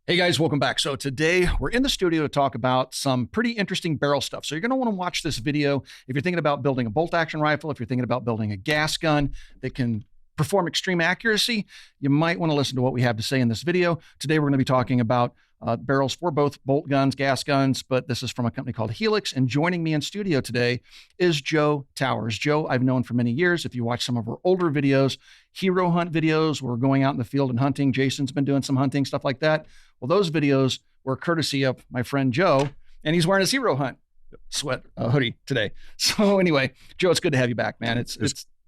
Hey guys, welcome back. So today we're in the studio to talk about some pretty interesting barrel stuff. So you're going to want to watch this video if you're thinking about building a bolt action rifle, if you're thinking about building a gas gun that can perform extreme accuracy, you might want to listen to what we have to say in this video. Today we're going to be talking about barrels for both bolt guns, gas guns, but this is from a company called Helix. And joining me in studio today is Joe Towers. Joe, I've known for many years. If you watch some of our older videos, hero hunt videos, we're going out in the field and hunting. Jason's been doing some hunting, stuff like that. Well, those videos were courtesy of my friend Joe, and he's wearing his hero hunt hoodie today. So anyway, Joe, it's good to have you back, man. It's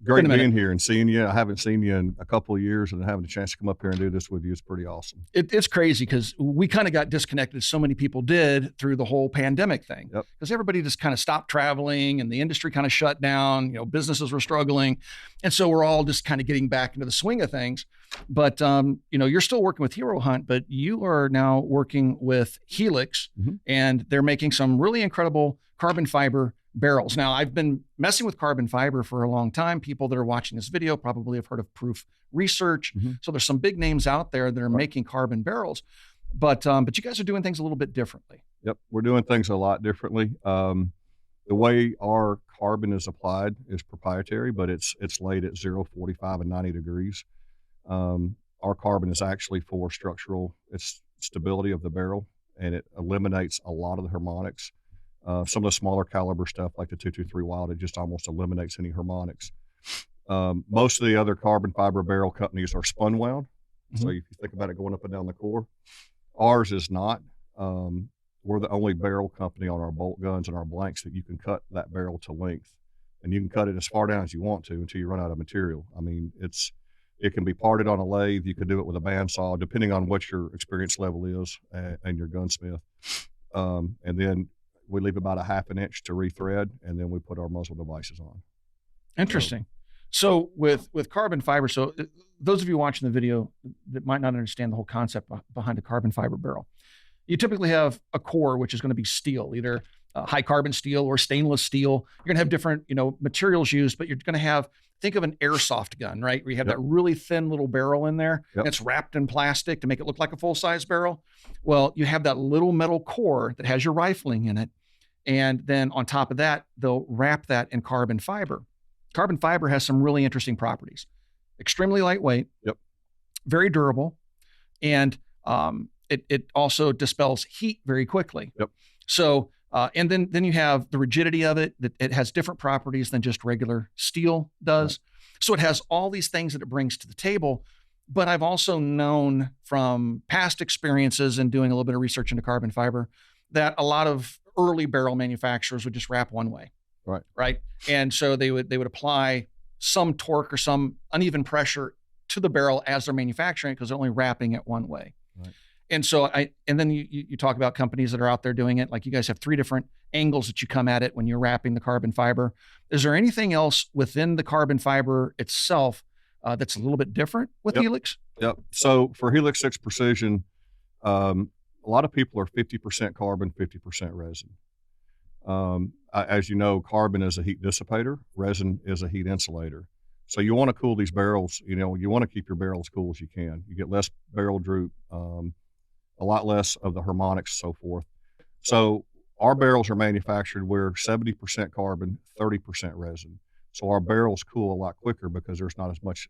great being here and seeing you. I haven't seen you in a couple of years, and having a chance to come up here and do this with you is pretty awesome. It's crazy because we kind of got disconnected. So many people did through the whole pandemic thing because everybody just kind of stopped traveling and the industry kind of shut down. You know, businesses were struggling. And so we're all just kind of getting back into the swing of things. But, you're still working with Hero Hunt, but you are now working with Helix, and they're making some really incredible carbon fiber barrels. Now, I've been messing with carbon fiber for a long time. People that are watching this video probably have heard of Proof Research. So there's some big names out there that are making carbon barrels, but you guys are doing things a little bit differently. Yep, we're doing things a lot differently. The way our carbon is applied is proprietary, but it's laid at 0, 45, and 90 degrees. Our carbon is actually for structural stability of the barrel, and it eliminates a lot of the harmonics. Some of the smaller caliber stuff like the 223 Wild, it just almost eliminates any harmonics. Most of the other carbon fiber barrel companies are spun wound. So if you think about it going up and down the core, ours is not. We're the only barrel company on our bolt guns and our blanks that you can cut that barrel to length, and you can cut it as far down as you want to until you run out of material. I mean, it can be parted on a lathe. You can do it with a bandsaw, depending on what your experience level is and your gunsmith. And then we leave about a half an inch to rethread, and then we put our muzzle devices on. Interesting. So with carbon fiber, so those of you watching the video that might not understand the whole concept behind a carbon fiber barrel, you typically have a core, which is going to be steel, either high carbon steel or stainless steel. You're going to have different, materials used, but you're going to have, think of an airsoft gun, right? Where you have that really thin little barrel in there, and it's wrapped in plastic to make it look like a full-size barrel. Well, you have that little metal core that has your rifling in it. And then on top of that, they'll wrap that in carbon fiber. Carbon fiber has some really interesting properties. Extremely lightweight, very durable, and it also dispels heat very quickly. So, and then you have the rigidity of it, that it has different properties than just regular steel does. So it has all these things that it brings to the table. But I've also known from past experiences and doing a little bit of research into carbon fiber that a lot of early barrel manufacturers would just wrap one way. Right. And so they would apply some torque or some uneven pressure to the barrel as they're manufacturing because they're only wrapping it one way. And so then you talk about companies that are out there doing it. Like you guys have 3 different angles that you come at it when you're wrapping the carbon fiber. Is there anything else within the carbon fiber itself that's a little bit different with Helix? So for Helix 6 Precision, a lot of people are 50% carbon, 50% resin. As you know, carbon is a heat dissipator, resin is a heat insulator. So you want to cool these barrels, you want to keep your barrels cool as you can. You get less barrel droop, a lot less of the harmonics, so forth. So our barrels are manufactured, we're 70% carbon, 30% resin. So our barrels cool a lot quicker because there's not as much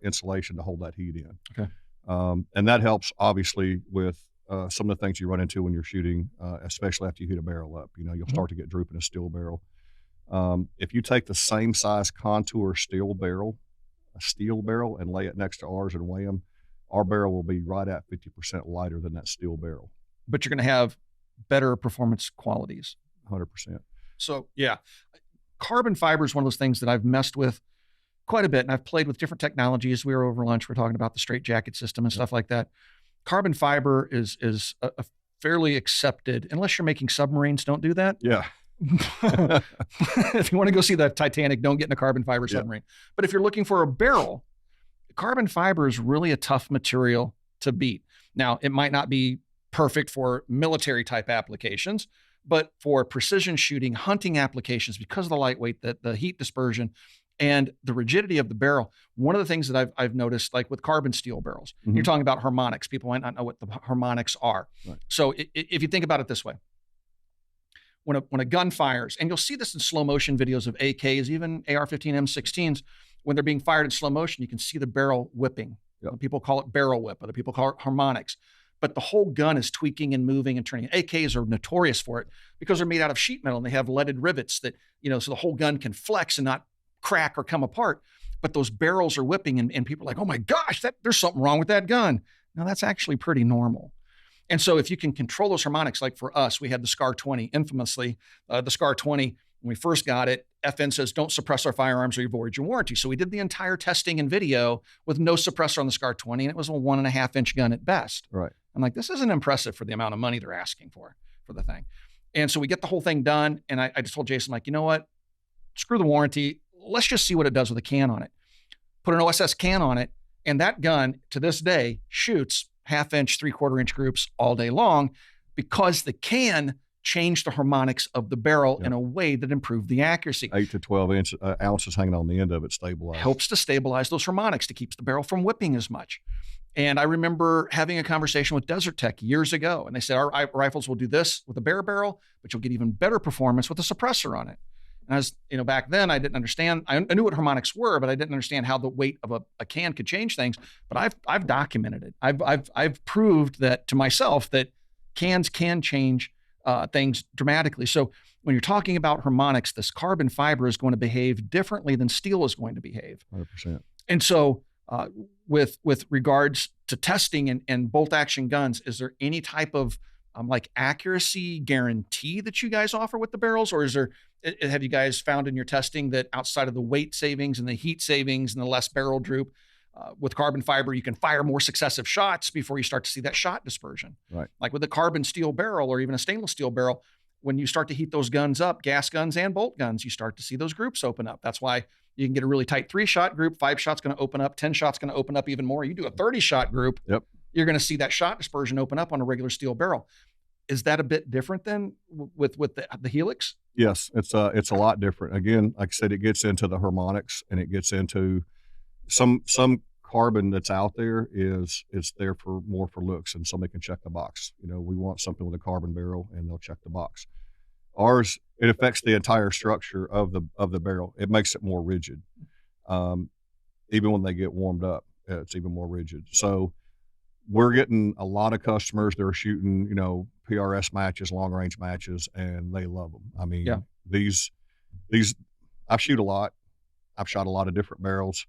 insulation to hold that heat in. And that helps obviously with some of the things you run into when you're shooting, especially after you heat a barrel up. You'll start to get droop in a steel barrel. If you take the same size contour steel barrel, and lay it next to ours and weigh them, our barrel will be right at 50% lighter than that steel barrel. But you're going to have better performance qualities. 100%. So yeah, carbon fiber is one of those things that I've messed with quite a bit, and I've played with different technologies. We were over lunch, we're talking about the straight jacket system and stuff like that. Carbon fiber is a fairly accepted, unless you're making submarines, don't do that. If you want to go see the Titanic, don't get in a carbon fiber submarine. But if you're looking for a barrel, carbon fiber is really a tough material to beat. Now, it might not be perfect for military type applications, but for precision shooting, hunting applications, because of the lightweight, the heat dispersion, and the rigidity of the barrel. One of the things that I've noticed, like with carbon steel barrels, you're talking about harmonics. People might not know what the harmonics are. Right. So if you think about it this way, when a gun fires, and you'll see this in slow motion videos of AKs, even AR-15 M16s, when they're being fired in slow motion, you can see the barrel whipping. Yep. People call it barrel whip, other people call it harmonics. But the whole gun is tweaking and moving and turning. AKs are notorious for it because they're made out of sheet metal and they have leaded rivets that, so the whole gun can flex and not crack or come apart. But those barrels are whipping and people are like, oh my gosh, there's something wrong with that gun. Now that's actually pretty normal. And so if you can control those harmonics, like for us, we had the SCAR 20, infamously, the SCAR 20, when we first got it, FN says, don't suppress our firearms or you void your warranty. So we did the entire testing and video with no suppressor on the SCAR 20, and it was a 1.5 inch gun at best. Right. I'm like, this isn't impressive for the amount of money they're asking for the thing. And so we get the whole thing done. And I just told Jason, like, you know what? Screw the warranty. Let's just see what it does with a can on it. Put an OSS can on it. And that gun to this day shoots 1/2 inch, 3/4 inch groups all day long because the can changed the harmonics of the barrel in a way that improved the accuracy. 8 to 12 ounces hanging on the end of it stabilized. Helps to stabilize those harmonics to keep the barrel from whipping as much. And I remember having a conversation with Desert Tech years ago, and they said, our rifles will do this with a bare barrel, but you'll get even better performance with a suppressor on it. And I was, back then I didn't understand. I knew what harmonics were, but I didn't understand how the weight of a can could change things. But I've documented it. I've proved that to myself that cans can change things dramatically. So when you're talking about harmonics, this carbon fiber is going to behave differently than steel is going to behave. 100%. And so with regards to testing and bolt action guns, is there any type of like accuracy guarantee that you guys offer with the barrels, or have you guys found in your testing that outside of the weight savings and the heat savings and the less barrel droop, with carbon fiber, you can fire more successive shots before you start to see that shot dispersion? Right. Like with a carbon steel barrel or even a stainless steel barrel, when you start to heat those guns up, gas guns and bolt guns, you start to see those groups open up. That's why you can get a really tight 3-shot group. 5 shots going to open up. 10 shots going to open up even more. You do a 30-shot group, you're going to see that shot dispersion open up on a regular steel barrel. Is that a bit different than with the Helix? Yes, it's a lot different. Again, like I said, it gets into the harmonics and it gets into some carbon that's out there it's there for more for looks, and somebody can check the box. We want something with a carbon barrel, and they'll check the box. Ours, it affects the entire structure of the barrel. It makes it more rigid. Even when they get warmed up, it's even more rigid. So we're getting a lot of customers that are shooting, PRS matches, long range matches, and they love them. I mean, these I shoot a lot. I've shot a lot of different barrels.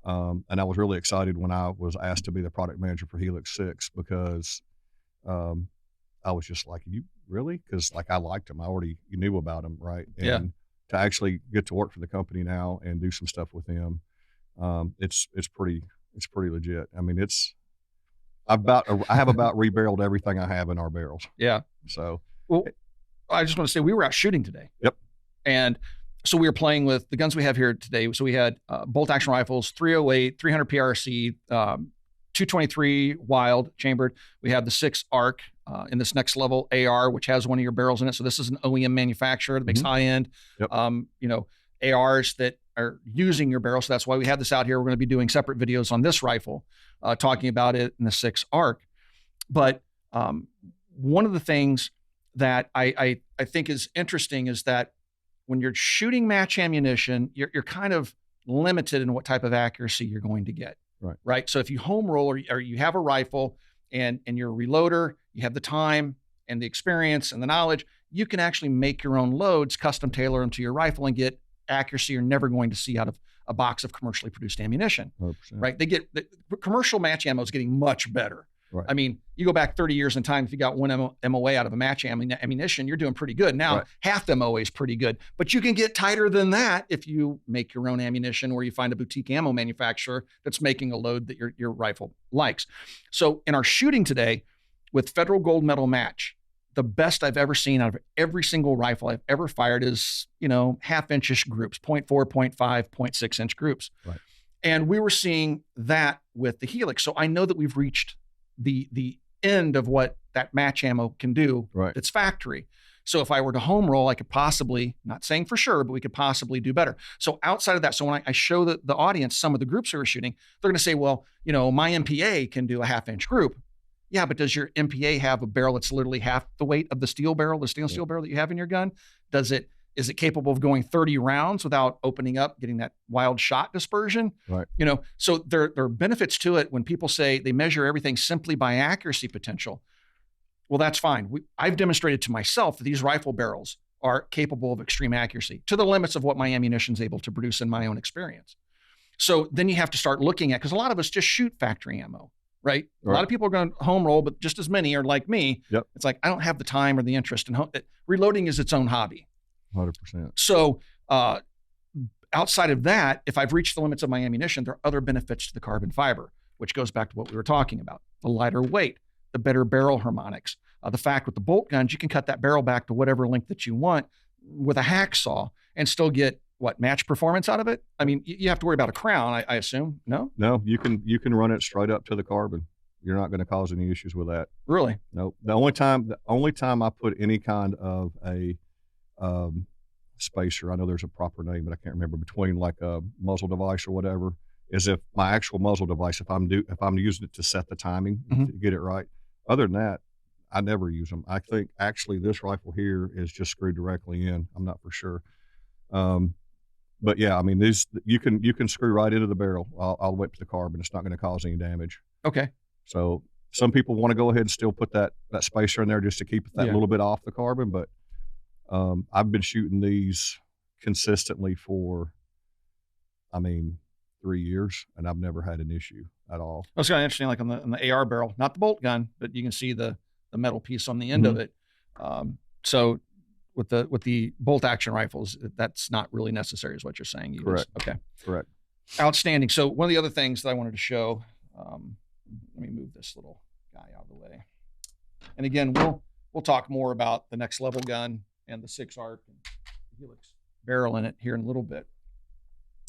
And I was really excited when I was asked to be the product manager for Helix 6 because I was just like, you really? Because I liked them. I already knew about them, right? And to actually get to work for the company now and do some stuff with them, it's pretty legit. I mean, I have about rebarreled everything I have in our barrels. Yeah. So, well, I just want to say we were out shooting today. Yep. And so we were playing with the guns we have here today. So we had bolt action rifles, 308, 300 PRC, 223 wild chambered. We have the 6 ARC in this next level AR, which has one of your barrels in it. So this is an OEM manufacturer that makes high end, ARs that are using your barrel. So that's why we have this out here. We're going to be doing separate videos on this rifle, talking about it in the 6 ARC. But one of the things that I think is interesting is that when you're shooting match ammunition, you're kind of limited in what type of accuracy you're going to get. Right. So if you home roll or you have a rifle and you're a reloader, you have the time and the experience and the knowledge, you can actually make your own loads, custom tailor them to your rifle, and get accuracy you're never going to see out of a box of commercially produced ammunition. 100%. Right. The commercial match ammo is getting much better. Right. I mean, you go back 30 years in time, if you got one MOA out of a match ammunition, you're doing pretty good. Now, half the MOA is pretty good, but you can get tighter than that if you make your own ammunition or you find a boutique ammo manufacturer that's making a load that your rifle likes. So in our shooting today with Federal Gold Medal match, the best I've ever seen out of every single rifle I've ever fired is, 1/2 inch groups, 0.4, 0.5, 0.6 inch groups. Right. And we were seeing that with the Helix. So I know that we've reached the end of what that match ammo can do. Right. It's factory. So if I were to home roll, I could possibly, not saying for sure, but we could possibly do better. So outside of that, so when I show the audience some of the groups who are shooting, they're going to say, well, my MPA can do a 1/2-inch group. Yeah, but does your MPA have a barrel that's literally half the weight of the steel barrel, the stainless steel barrel that you have in your gun? Is it capable of going 30 rounds without opening up, getting that wild shot dispersion? Right. So there are benefits to it when people say they measure everything simply by accuracy potential. Well, that's fine. I've demonstrated to myself that these rifle barrels are capable of extreme accuracy to the limits of what my ammunition is able to produce in my own experience. So then you have to start looking at, because a lot of us just shoot factory ammo, right? A lot of people are going to home roll, but just as many are like me. Yep. It's like, I don't have the time or the interest in reloading is its own hobby. 100%. So outside of that, if I've reached the limits of my ammunition, there are other benefits to the carbon fiber, which goes back to what we were talking about. The lighter weight, the better barrel harmonics, the fact with the bolt guns, you can cut that barrel back to whatever length that you want with a hacksaw and still get match performance out of it. I mean, you have to worry about a crown, I assume. No, you can run it straight up to the carbon. You're not going to cause any issues with that. Really? No. The only time I put any kind of a spacer, I know there's a proper name, but I can't remember, between like a muzzle device or whatever, is if my actual muzzle device, if I'm using it to set the timing to get it right. Other than that, I never use them. I think actually this rifle here is just screwed directly in. I'm not for sure. But yeah, I mean, you can screw right into the barrel all the way up to the carbon. It's not going to cause any damage. Okay. So some people want to go ahead and still put that spacer in there just to keep that little bit off the carbon. But I've been shooting these consistently for, 3 years, and I've never had an issue at all. That's kind of interesting, like on the AR barrel, not the bolt gun, but you can see the metal piece on the end of it. So with the bolt action rifles, that's not really necessary, is what you're saying. Correct. Okay. Correct. Outstanding. So one of the other things that I wanted to show, let me move this little guy out of the way. And again, we'll talk more about the next level gun and the 6-arc and the Helix barrel in it here in a little bit.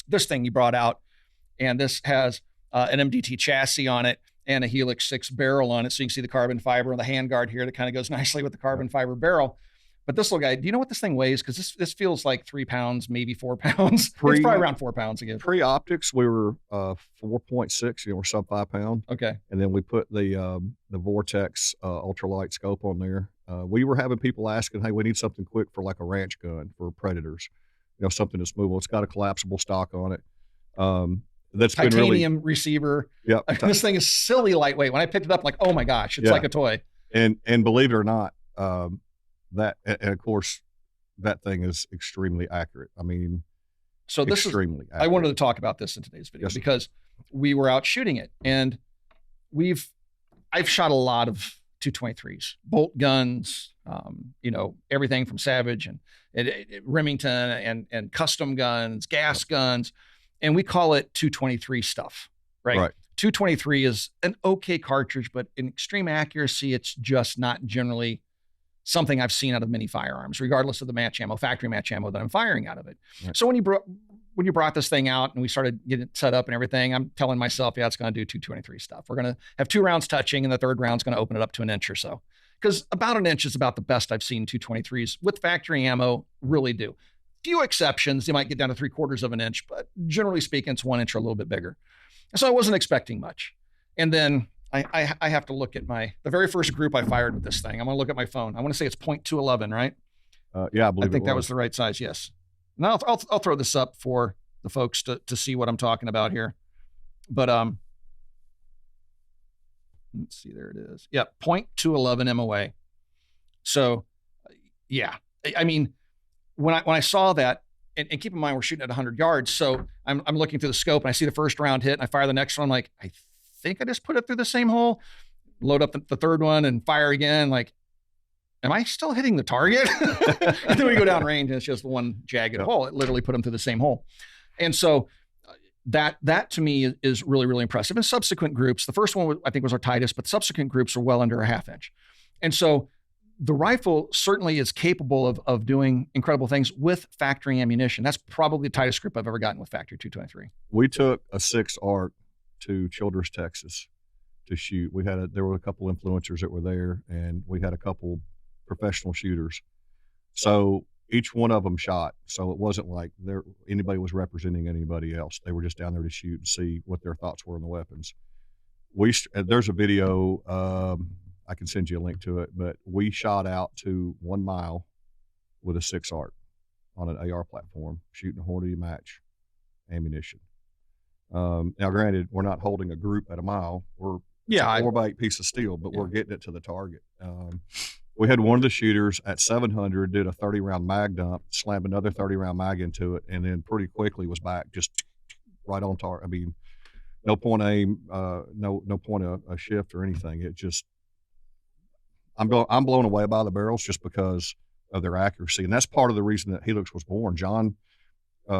This thing you brought out, and this has an MDT chassis on it and a Helix 6 barrel on it. So you can see the carbon fiber and the handguard here that kind of goes nicely with the carbon fiber barrel. But this little guy, do you know what this thing weighs? Because this feels like 3 pounds, maybe 4 pounds. It's probably around 4 pounds again. Pre-optics, we were 4.6, we're sub 5 pound. Okay. And then we put the Vortex ultralight scope on there. We were having people asking, hey, we need something quick for like a ranch gun for predators. Something that's movable. It's got a collapsible stock on it. That's titanium been really, receiver. Yeah. This thing is silly lightweight. When I picked it up, like, oh my gosh, it's like a toy. And believe it or not, and of course, that thing is extremely accurate. So this extremely accurate. I wanted to talk about this in today's video because we were out shooting it, and I've shot a lot of 223s, bolt guns, everything from Savage and Remington and custom guns, gas guns, and we call it 223 stuff, right? 223 is an okay cartridge, but in extreme accuracy, it's just not generally something I've seen out of many firearms, regardless of the match ammo, factory match ammo that I'm firing out of it. Right. So when you brought this thing out and we started getting it set up and everything, I'm telling myself, yeah, it's going to do 223 stuff. We're going to have 2 rounds touching, and the third round's going to open it up to an inch or so. Because about an inch is about the best I've seen 223s with factory ammo really do. Few exceptions, they might get down to 3/4 of an inch, but generally speaking, it's 1 inch or a little bit bigger. So I wasn't expecting much. And then I have to look at the very first group I fired with this thing. I'm going to look at my phone. I want to say it's .211, right? Yeah, I think that was the right size. Yes. Now I'll throw this up for the folks to see what I'm talking about here. But let's see, there it is. Yeah, .211 MOA. So yeah, when I saw that, and keep in mind we're shooting at 100 yards, so I'm looking through the scope and I see the first round hit, and I fire the next one. I'm like, I think I just put it through the same hole. Load up the third one and fire again. Like, am I still hitting the target? And then we go down range and it's just one jagged hole. It literally put them through the same hole. And so that to me is really, really impressive. And subsequent groups, the first one I think was our tightest, but subsequent groups are well under a 1/2 inch. And so the rifle certainly is capable of doing incredible things with factory ammunition. That's probably the tightest grip I've ever gotten with factory 223. We took a 6-arc to Childress, Texas to shoot. There were a couple influencers that were there, and we had a couple professional shooters. So each one of them shot. So it wasn't like anybody was representing anybody else. They were just down there to shoot and see what their thoughts were on the weapons. There's a video, I can send you a link to it, but we shot out to 1 mile with a 6 ARC on an AR platform, shooting Hornady match ammunition. Now granted, we're not holding a group at a mile. We're a 4x8 piece of steel, but we're getting it to the target. We had one of the shooters at 700 did a 30-round mag dump, slammed another 30-round mag into it, and then pretty quickly was back just right on target. I mean, no point aim, no point of a shift or anything. It just, I'm blown away by the barrels just because of their accuracy, and that's part of the reason that Helix was born. John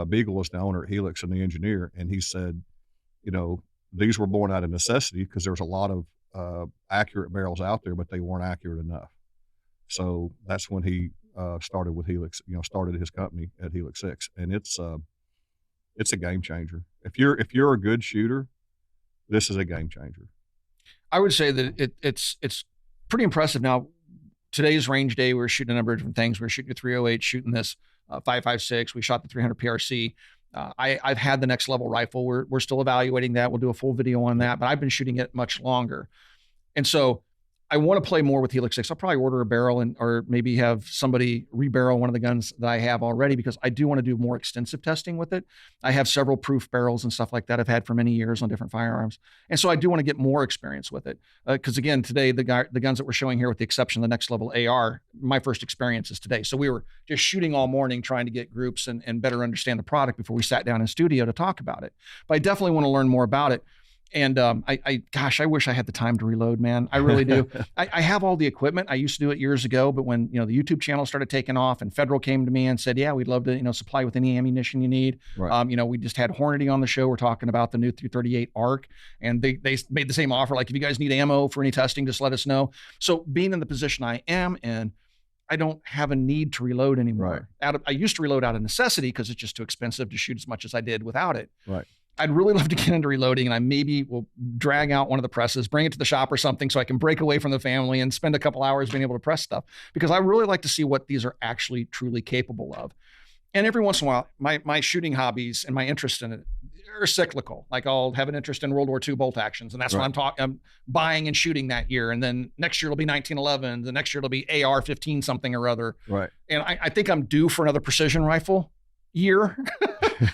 Beagle is the owner at Helix and the engineer, and he said, you know, these were born out of necessity because there was a lot of accurate barrels out there, but they weren't accurate enough. So that's when he started with Helix, started his company at Helix 6, and it's a game changer. If you're a good shooter, this is a game changer. I would say that it's pretty impressive. Now, today's range day, we're shooting a number of different things. We're shooting a 308, shooting this 5.56. We shot the 300 PRC. I've had the next level rifle. We're still evaluating that. We'll do a full video on that, but I've been shooting it much longer. And so I want to play more with Helix 6. I'll probably order a barrel or maybe have somebody rebarrel one of the guns that I have already, because I do want to do more extensive testing with it. I have several proof barrels and stuff like that I've had for many years on different firearms. And so I do want to get more experience with it. Because again, today, the guns that we're showing here, with the exception of the next level AR, my first experience is today. So we were just shooting all morning, trying to get groups and better understand the product before we sat down in studio to talk about it. But I definitely want to learn more about it. And I wish I had the time to reload, man. I really do. I have all the equipment. I used to do it years ago, but when the YouTube channel started taking off and Federal came to me and said, yeah, we'd love to supply with any ammunition you need. Right. We just had Hornady on the show. We're talking about the new 338 ARC, and they made the same offer. Like, if you guys need ammo for any testing, just let us know. So being in the position I am in, I don't have a need to reload anymore. Right. I used to reload out of necessity because it's just too expensive to shoot as much as I did without it. Right. I'd really love to get into reloading, and I maybe will drag out one of the presses, bring it to the shop or something so I can break away from the family and spend a couple hours being able to press stuff, because I really like to see what these are actually truly capable of. And every once in a while, my shooting hobbies and my interest in it are cyclical. Like, I'll have an interest in World War II bolt actions, and that's what I'm buying and shooting that year. And then next year it'll be 1911. The next year it'll be AR-15 something or other. Right. And I think I'm due for another precision rifle year.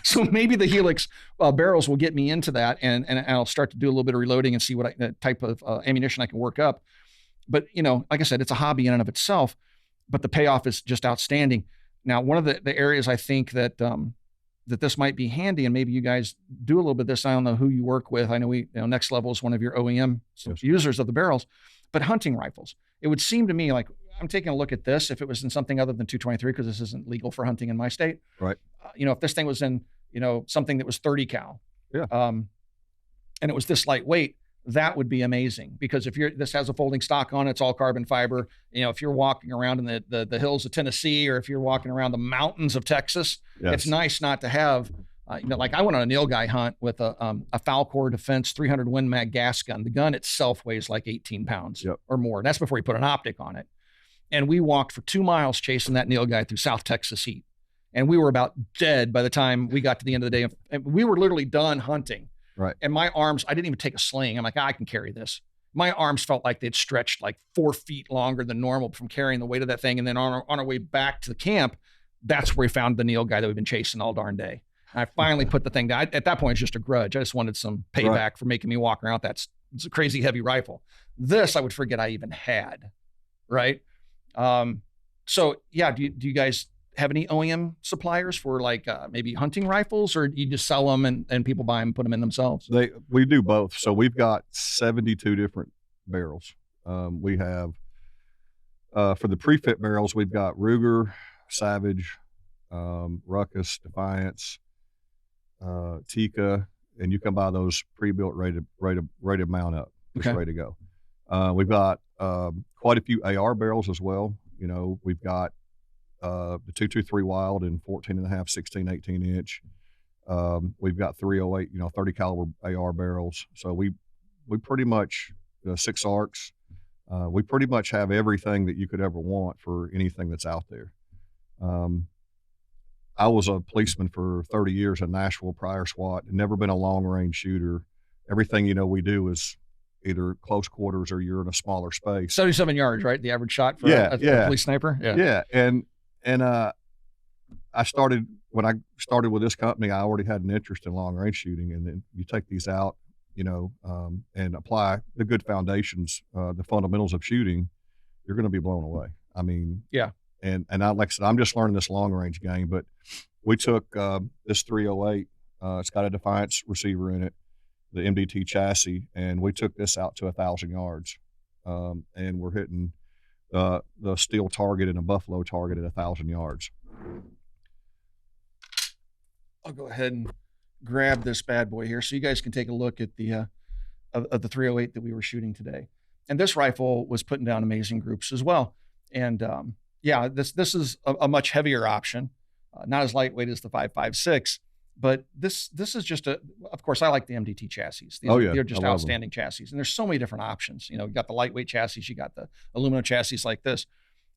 So maybe the Helix barrels will get me into that, and I'll start to do a little bit of reloading and see what type of ammunition I can work up. But, like I said, it's a hobby in and of itself, but the payoff is just outstanding. Now, one of the areas I think that this might be handy, and maybe you guys do a little bit of this, I don't know who you work with. I know Next Level is one of your OEM users of the barrels, but hunting rifles. It would seem to me like, I'm taking a look at this, if it was in something other than 223, because this isn't legal for hunting in my state. Right. If this thing was in, something that was 30 cal, and it was this lightweight, that would be amazing. Because if this has a folding stock on it, it's all carbon fiber. If you're walking around in the hills of Tennessee, or if you're walking around the mountains of Texas, it's nice not to have, like, I went on a nilgai hunt with a Falcor Defense 300 Win Mag gas gun. The gun itself weighs like 18 pounds or more. And that's before you put an optic on it. And we walked for 2 miles chasing that nilgai through South Texas heat. And we were about dead by the time we got to the end of the day. And we were literally done hunting. Right. And my arms, I didn't even take a sling. I'm like, I can carry this. My arms felt like they'd stretched like 4 feet longer than normal from carrying the weight of that thing. And then on our way back to the camp, that's where we found the nilgai that we've been chasing all darn day. And I finally put the thing down. At that point, it's just a grudge. I just wanted some payback for making me walk around. It's a crazy heavy rifle. This, I would forget I even had. Right. So yeah, do you guys have any OEM suppliers for like maybe hunting rifles, or do you just sell them and people buy them and put them in themselves? We do both. So we've got 72 different barrels. We have for the pre-fit barrels, we've got Ruger, Savage, Ruckus, Defiance, Tika, and you can buy those pre-built, ready to mount up, just ready to go. We've got quite a few AR barrels as well. We've got the 223 Wild in 14.5, 16, 18 inch. We've got 308, 30 caliber AR barrels. So we pretty much 6 ARCs. We pretty much have everything that you could ever want for anything that's out there. Um, I was a policeman for 30 years in Nashville prior SWAT, never been a long range shooter. Everything, we do is either close quarters or you're in a smaller space. 77 yards, right? The average shot for Yeah, a yeah. police sniper. Yeah. Yeah. And when I started with this company, I already had an interest in long range shooting. And then you take these out, and apply the good foundations, the fundamentals of shooting, you're going to be blown away. I mean, yeah. And like I said, I'm just learning this long range game, but we took this 308, it's got a Defiance receiver in it, the MDT chassis, and we took this out to 1,000 yards. And we're hitting the steel target and a buffalo target at 1,000 yards. I'll go ahead and grab this bad boy here so you guys can take a look at the of the 308 that we were shooting today. And this rifle was putting down amazing groups as well. And yeah, this is a much heavier option, not as lightweight as the 5.56, but this is just of course, I like the MDT chassis. They're just outstanding chassis. And there's so many different options. You got the lightweight chassis, you got the aluminum chassis like this.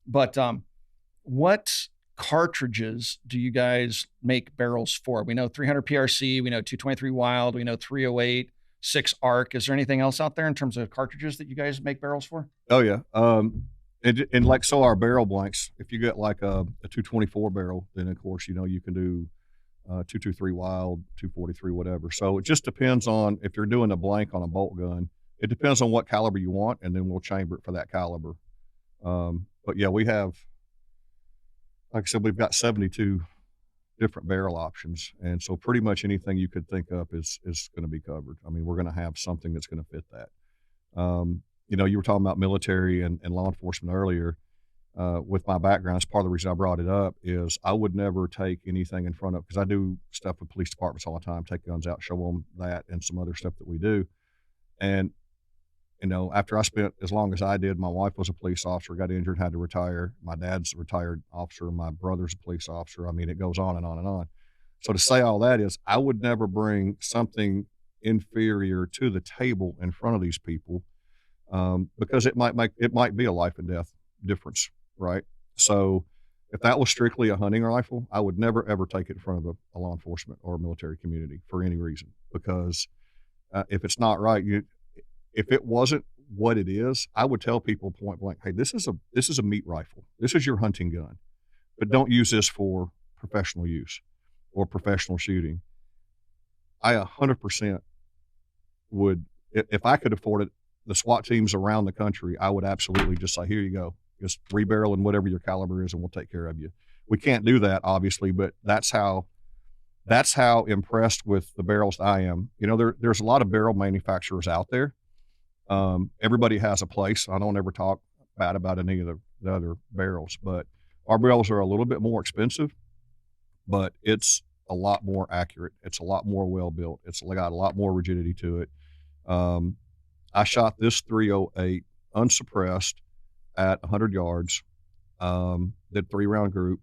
But what cartridges do you guys make barrels for? We know 300 PRC, we know 223 Wild, we know 308, 6 ARC. Is there anything else out there in terms of cartridges that you guys make barrels for? Oh yeah. And like, so our barrel blanks, if you get like a 224 barrel, then of course, you can do 223 Wild, 243, whatever. So it just depends on, if you're doing a blank on a bolt gun, it depends on what caliber you want, and then we'll chamber it for that caliber. But yeah, we have, like I said, we've got 72 different barrel options. And so pretty much anything you could think up is going to be covered. I mean, we're going to have something that's going to fit that. You were talking about military and law enforcement earlier. With my background, it's part of the reason I brought it up is I would never take anything in front of, because I do stuff with police departments all the time, take guns out, show them that and some other stuff that we do. And, after I spent as long as I did, my wife was a police officer, got injured, had to retire. My dad's a retired officer. My brother's a police officer. I mean, it goes on and on and on. So to say all that is, I would never bring something inferior to the table in front of these people, because it might be a life and death difference, right? So if that was strictly a hunting rifle, I would never ever take it in front of a law enforcement or a military community for any reason, because if it's not right, if it wasn't what it is, I would tell people point blank, hey, this is a meat rifle. This is your hunting gun, but don't use this for professional use or professional shooting. I 100% would, if I could afford it, the SWAT teams around the country, I would absolutely just say, here you go, just rebarrel in whatever your caliber is and we'll take care of you. We can't do that, obviously, but that's how impressed with the barrels I am. There's a lot of barrel manufacturers out there. Everybody has a place. I don't ever talk bad about any of the other barrels, but our barrels are a little bit more expensive, but it's a lot more accurate. It's a lot more well-built. It's got a lot more rigidity to it. I shot this 308 unsuppressed at 100 yards, did 3-round group,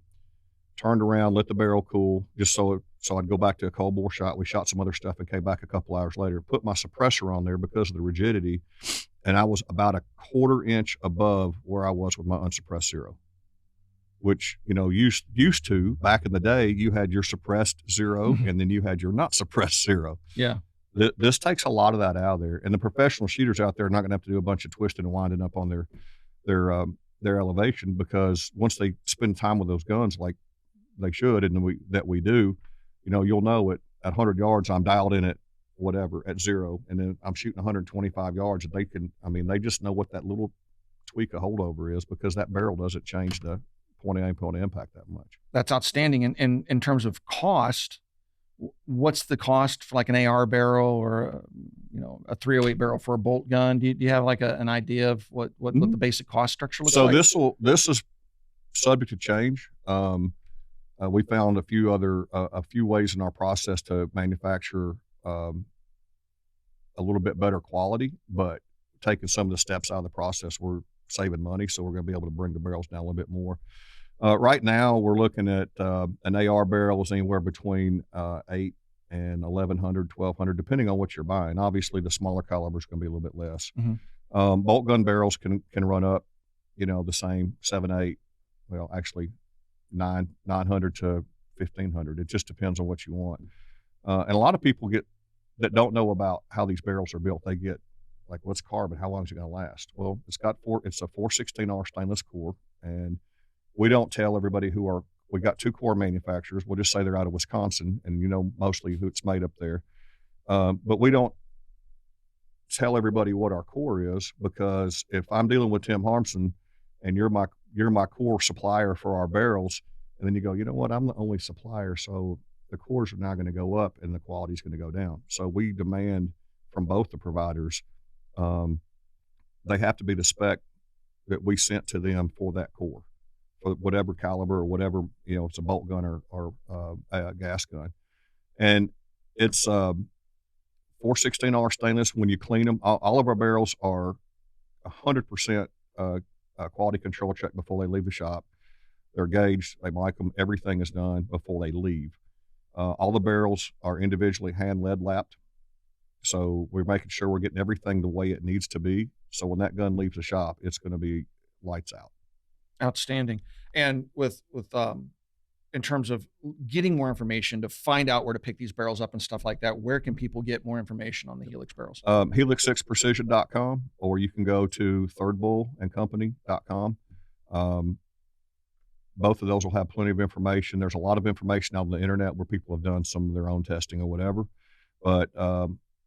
turned around, let the barrel cool, just so I'd go back to a cold bore shot. We shot some other stuff and came back a couple hours later, put my suppressor on there because of the rigidity, and I was about a 1/4 inch above where I was with my unsuppressed zero, which, used to, back in the day, you had your suppressed zero and then you had your not suppressed zero. Yeah. This takes a lot of that out of there, and the professional shooters out there are not going to have to do a bunch of twisting and winding up on their elevation, because once they spend time with those guns like they should, and we do, you'll know at 100 yards I'm dialed in at whatever at zero, and then I'm shooting 125 yards, and they just know what that little tweak of holdover is, because that barrel doesn't change the point of aim, point of impact that much. That's outstanding. And in terms of cost, what's the cost for like an AR barrel or a 308 barrel for a bolt gun? Do you have like an idea of what the basic cost structure looks like? So this is subject to change. We found a few ways in our process to manufacture a little bit better quality, but taking some of the steps out of the process, we're saving money, so we're going to be able to bring the barrels down a little bit more. Right now, we're looking at an AR barrel is anywhere between 8 and 1,100, 1,200, depending on what you're buying. Obviously, the smaller caliber is going to be a little bit less. Mm-hmm. Bolt gun barrels can run up, the same 7, 8. Well, actually, 900 to 1500. It just depends on what you want. And a lot of people that don't know about how these barrels are built. They get like, what's carbon? How long is it going to last? Well, it's a 416R stainless core, and we don't tell everybody we got 2 core manufacturers. We'll just say they're out of Wisconsin, and mostly who it's made up there. But we don't tell everybody what our core is, because if I'm dealing with Tim Harmson and you're my core supplier for our barrels, and then you go, you know what, I'm the only supplier, so the cores are now going to go up and the quality is going to go down. So we demand from both the providers, they have to be the spec that we sent to them for that core, for whatever caliber or whatever, it's a bolt gun or a gas gun. And it's 416R stainless. When you clean them, all of our barrels are 100% quality control check before they leave the shop. They're gauged, they mic them, everything is done before they leave. All the barrels are individually hand lead lapped. So we're making sure we're getting everything the way it needs to be. So when that gun leaves the shop, it's going to be lights out. Outstanding. And with in terms of getting more information to find out where to pick these barrels up and stuff like that, where can people get more information on the Helix barrels? Helix6precision.com, or you can go to thirdbullandcompany.com. Both of those will have plenty of information. There's a lot of information out on the internet where people have done some of their own testing or whatever. But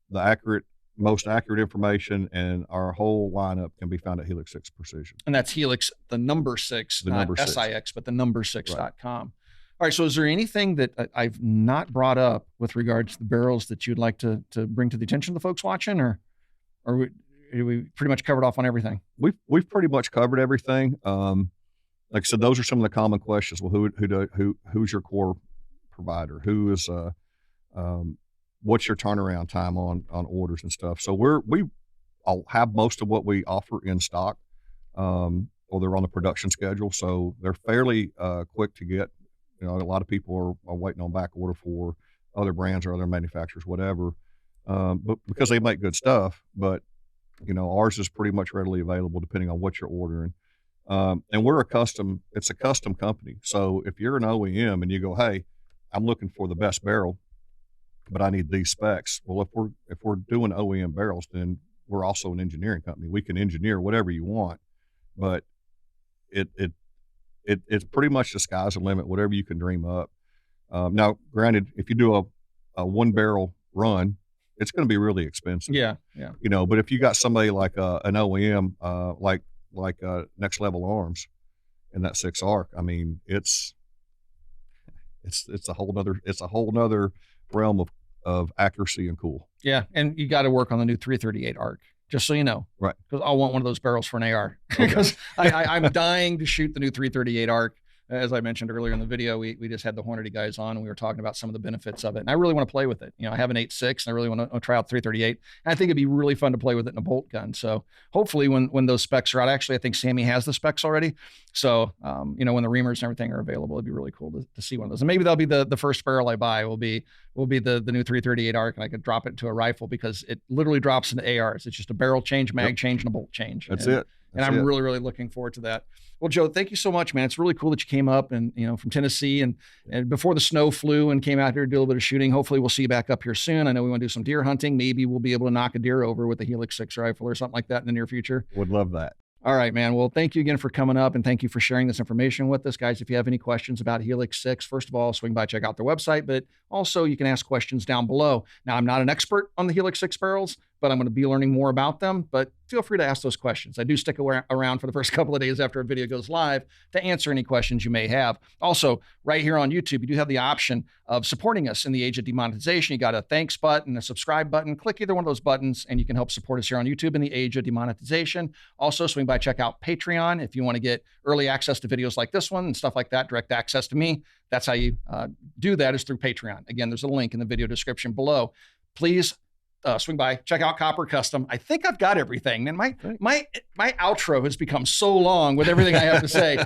the most accurate information and our whole lineup can be found at Helix 6 Precision. And that's Helix, the number 6, not SIX, but the number 6.com. All right. So is there anything that I've not brought up with regards to the barrels that you'd like to bring to the attention of the folks watching, or we pretty much covered off on everything? We've pretty much covered everything. Like I said, those are some of the common questions. Well, who's your core provider? Who is what's your turnaround time on orders and stuff? So I'll have most of what we offer in stock, or they're on the production schedule, so they're fairly quick to get. A lot of people are waiting on back order for other brands or other manufacturers, whatever, but because they make good stuff. But ours is pretty much readily available depending on what you're ordering. And it's a custom company. So if you're an OEM and you go, hey, I'm looking for the best barrel, but I need these specs. Well, if we're doing OEM barrels, then we're also an engineering company. We can engineer whatever you want, but it's pretty much the sky's the limit, whatever you can dream up. Now, granted, if you do a 1 barrel run, it's going to be really expensive. Yeah. But if you got somebody like an OEM, like Next Level Arms and that 6 arc, I mean, it's a whole nother realm of accuracy and cool. Yeah. And you got to work on the new 338 arc, just so you know. Right. Because I want one of those barrels for an AR. Because I'm dying to shoot the new 338 arc. As I mentioned earlier in the video, we just had the Hornady guys on and we were talking about some of the benefits of it. And I really want to play with it. I have an 8.6 and I really want to try out 338. And I think it'd be really fun to play with it in a bolt gun. So hopefully when those specs are out, actually, I think Sammy has the specs already. So, when the reamers and everything are available, it'd be really cool to see one of those. And maybe that'll be the first barrel I buy will be the new 338 arc, and I could drop it into a rifle because it literally drops into ARs. It's just a barrel change, mag change, and a bolt change. That's it. And I'm really, really looking forward to that. Well, Joe, thank you so much, man. It's really cool that you came up and, from Tennessee and before the snow flew and came out here to do a little bit of shooting. Hopefully we'll see you back up here soon. I know we want to do some deer hunting. Maybe we'll be able to knock a deer over with a Helix 6 rifle or something like that in the near future. Would love that. All right, man. Well, thank you again for coming up and thank you for sharing this information with us, guys. If you have any questions about Helix 6, first of all, swing by, check out their website, but also you can ask questions down below. Now, I'm not an expert on the Helix 6 barrels, but I'm going to be learning more about them, but feel free to ask those questions. I do stick around for the first couple of days after a video goes live to answer any questions you may have. Also, right here on YouTube, you do have the option of supporting us in the age of demonetization. You got a thanks button, a subscribe button. Click either one of those buttons and you can help support us here on YouTube in the age of demonetization. Also, swing by, check out Patreon if you want to get early access to videos like this one and stuff like that, direct access to me. That's how you do that, is through Patreon. Again, there's a link in the video description below. Please swing by, check out Copper Custom. I think I've got everything. Man, my outro has become so long with everything I have to say.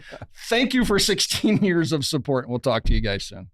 Thank you for 16 years of support. We'll talk to you guys soon.